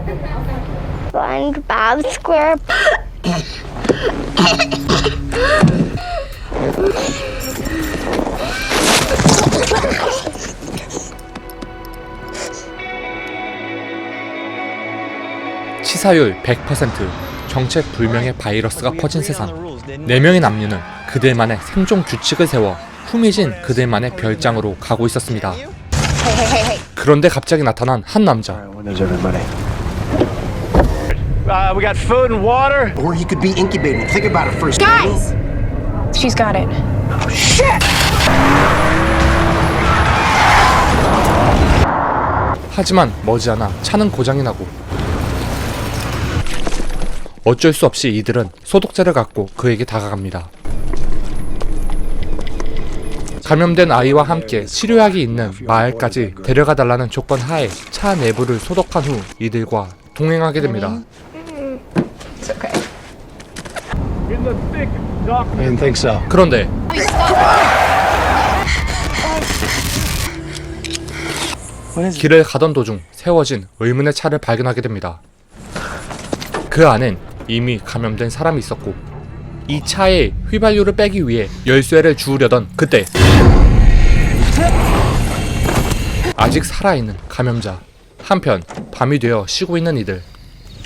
SpongeBob Square. 치사율 100%, 정체 불명의 바이러스가 퍼진 세상. 4명의 남녀는 그들만의 생존 규칙을 세워 후미진 그들만의 별장으로 가고 있었습니다. 그런데 갑자기 나타난 한 남자. We got food and water. Or he could be incubating. Think about it first. Guys! She's got it. Oh, shit! 하지만 머지않아 차는 고장이 나고 어쩔 수 없이 이들은 소독제를 갖고 그에게 다가갑니다. 감염된 아이와 함께 치료약이 있는 마을까지 데려가 달라는 조건 하에 차 내부를 소독한 후 이들과 동행하게 됩니다. It's okay. In the thick, doc. I didn't think so. 그런데 길을 가던 도중 세워진 의문의 차를 발견하게 됩니다. 그 안엔 이미 감염된 사람이 있었고 이 차에 휘발유를 빼기 위해 열쇠를 주우려던 그때 아직 살아있는 감염자. 한편 밤이 되어 쉬고 있는 이들.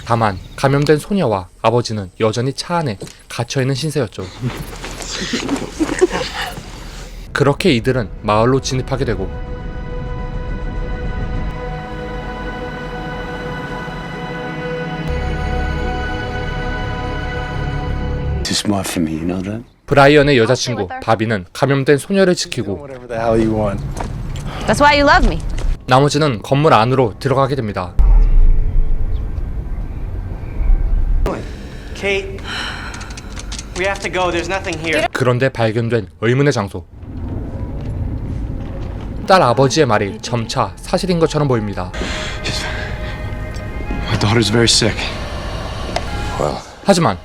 다만 감염된 소녀와 아버지는 여전히 차 안에 갇혀있는 신세였죠. 그렇게 이들은 마을로 진입하게 되고 Too smart for me, you know that? 브라이언의 여자친구 바비는 감염된 소녀를 지키고 Whatever the hell you want. That's why you love me. 나머지는 건물 안으로 들어가게 됩니다. Kate, we have to go. There's nothing here. 그런데 발견된 의문의 장소. 딸 아버지의 말이 점차 사실인 것처럼 보입니다. My daughter's very sick. Well, 하지만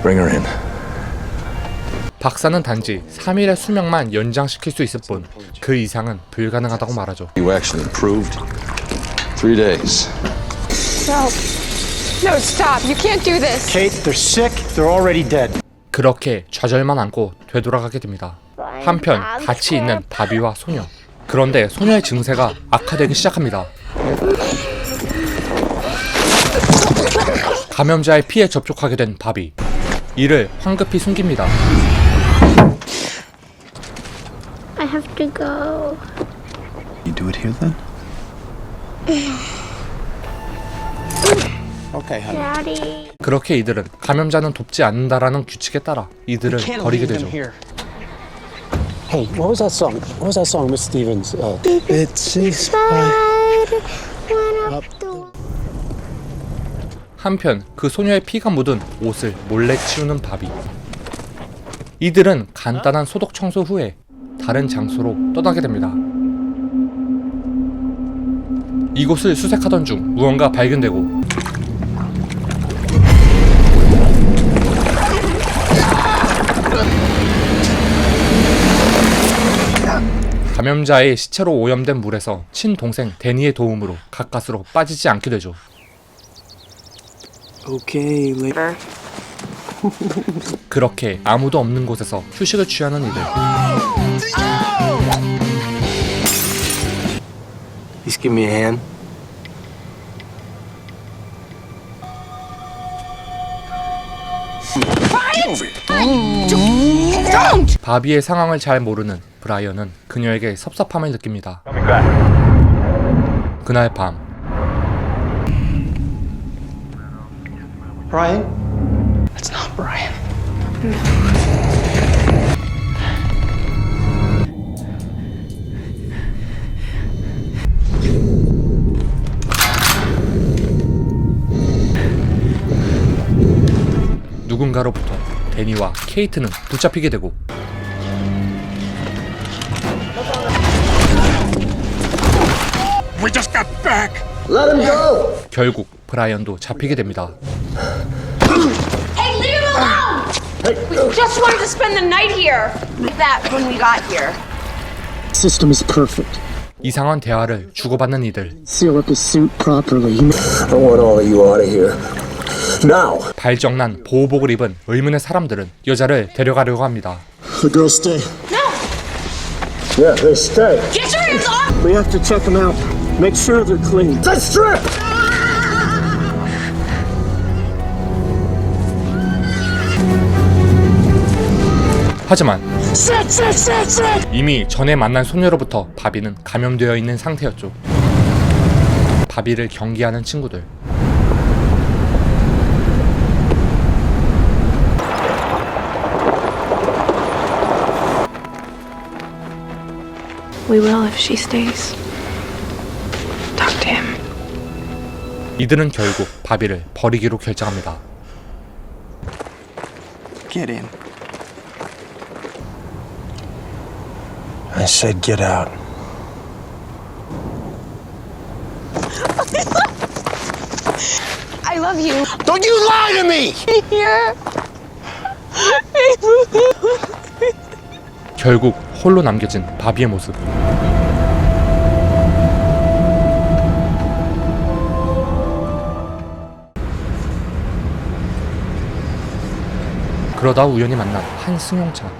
bring her in. 박사는 단지 3일의 수명만 연장시킬 수 있을 뿐 그 이상은 불가능하다고 말하죠. You actually improved. 3 days. No. No, stop. You can't do this. Kate, they're sick. They're already dead. 그렇게 좌절만 안고 되돌아가게 됩니다. 한편 같이 있는 바비와 소녀. 그런데 소녀의 증세가 악화되기 시작합니다. 감염자의 피에 접촉하게 된 바비. 이를 황급히 숨깁니다. I have to go. You do it here then? Okay, honey. Daddy. 그렇게 이들은 감염자는 돕지 않는다라는 규칙에 따라 이들을 버리게 되죠. Hey, what was that song? What was that song, Miss Stevens? Went up the 한편 그 소녀의 피가 묻은 옷을 몰래 치우는 바비. 이들은 간단한 소독 청소 후에 다른 장소로 떠나게 됩니다. 이곳을 수색하던 중 무언가 발견되고 감염자의 시체로 오염된 물에서 친동생 데니의 도움으로 가까스로 빠지지 않게 되죠. Okay, later. 그렇게 아무도 없는 곳에서 휴식을 취하는 이들. Please give me a hand. 바비의 상황을 잘 모르는 브라이언은 그녀에게 섭섭함을 느낍니다. 그날 밤 Brian? That's not Brian. 누군가로부터 데니와 케이트는 붙잡히게 되고 We just got back. 결국 브라이언도 잡히게 됩니다. Hey, leave him alone! We just wanted to spend the night here. Like that when we got here. System is perfect. 이상한 대화를 주고받는 이들. Seal up his suit properly. I want all of you out of here. Now! 발정난 보호복을 입은 의문의 사람들은 여자를 데려가려고 합니다. The girls stay. Yeah, they stay. Get your hands off! We have to check them out. Make sure they're clean. Let's strip! 하지만 이미 전에 만난 소녀로부터 바비는 감염되어 있는 상태였죠. 바비를 경계하는 친구들. We will if she stays. Talk to him. 이들은 결국 바비를 버리기로 결정합니다. Get in. I said get out. I love you. Don't you lie to me! Here. 결국 홀로 남겨진 바비의 모습. 그러다 우연히 만난 한 승용차.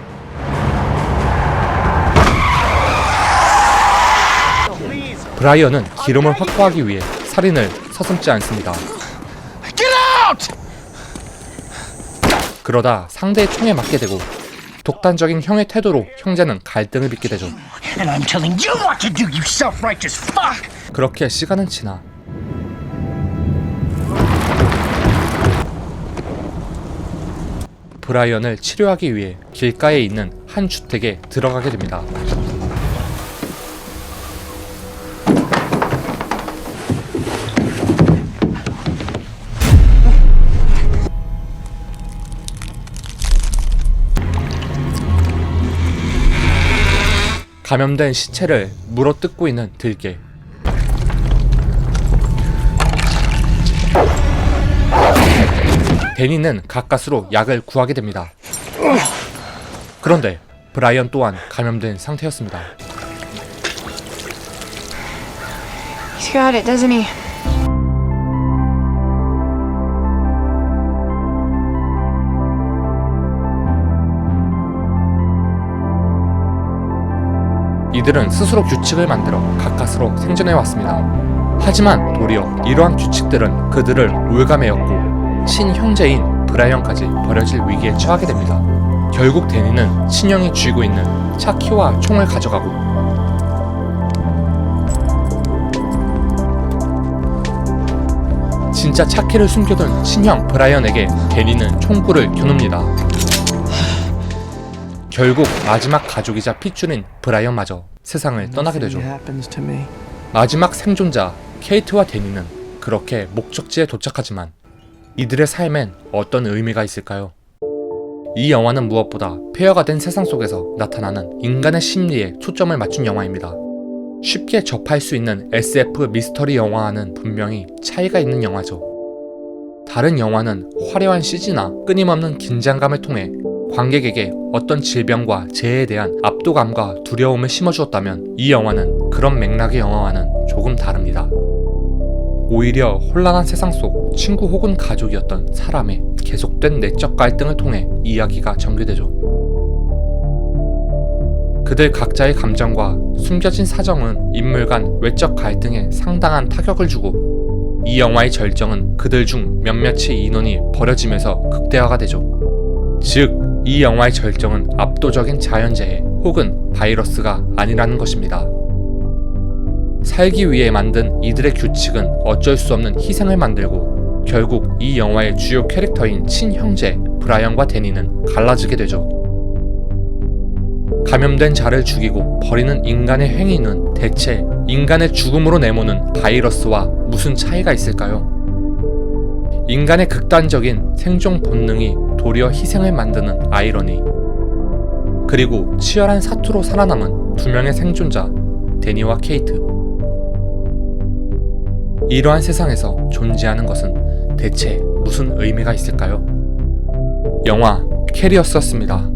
브라이언은 기름을 확보하기 위해 살인을 서슴지 않습니다. 그러다 상대의 총에 맞게 되고 독단적인 형의 태도로 형제는 갈등을 빚게 되죠. And I'm telling you what to do, you self-righteous fuck! 그렇게 시간은 지나 브라이언을 치료하기 위해 길가에 있는 한 주택에 들어가게 됩니다. 감염된 시체를 물어뜯고 있는 들개. 데니는 가까스로 약을 구하게 됩니다. 그런데 브라이언 또한 감염된 상태였습니다. He's got it, doesn't he? 이들은 스스로 규칙을 만들어 가까스로 생존해 왔습니다. 하지만 도리어 이러한 규칙들은 그들을 올가매였고 친형제인 브라이언까지 버려질 위기에 처하게 됩니다. 결국 데니는 친형이 쥐고 있는 차키와 총을 가져가고 진짜 차키를 숨겨둔 친형 브라이언에게 데니는 총구를 겨눕니다. 결국 마지막 가족이자 핏줄인 브라이언마저 세상을 떠나게 되죠. Happens to me. 마지막 생존자 케이트와 데니는 그렇게 목적지에 도착하지만 이들의 삶엔 어떤 의미가 있을까요? 이 영화는 무엇보다 폐허가 된 세상 속에서 나타나는 인간의 심리에 초점을 맞춘 영화입니다. 쉽게 접할 수 있는 SF 미스터리 영화와는 분명히 차이가 있는 영화죠. 다른 영화는 화려한 CG나 끊임없는 긴장감을 통해 관객에게 어떤 질병과 재해에 대한 압도감과 두려움을 심어주었다면 이 영화는 그런 맥락의 영화와는 조금 다릅니다. 오히려 혼란한 세상 속 친구 혹은 가족이었던 사람의 계속된 내적 갈등을 통해 이야기가 전개되죠. 그들 각자의 감정과 숨겨진 사정은 인물 간 외적 갈등에 상당한 타격을 주고 이 영화의 절정은 그들 중 몇몇의 인원이 버려지면서 극대화가 되죠. 즉, 이 영화의 절정은 압도적인 자연재해 혹은 바이러스가 아니라는 것입니다. 살기 위해 만든 이들의 규칙은 어쩔 수 없는 희생을 만들고 결국 이 영화의 주요 캐릭터인 친형제 브라이언과 데니는 갈라지게 되죠. 감염된 자를 죽이고 버리는 인간의 행위는 대체 인간의 죽음으로 내모는 바이러스와 무슨 차이가 있을까요? 인간의 극단적인 생존 본능이 도리어 희생을 만드는 아이러니, 그리고 치열한 사투로 살아남은 두 명의 생존자 데니와 케이트. 이러한 세상에서 존재하는 것은 대체 무슨 의미가 있을까요? 영화 캐리어스였습니다.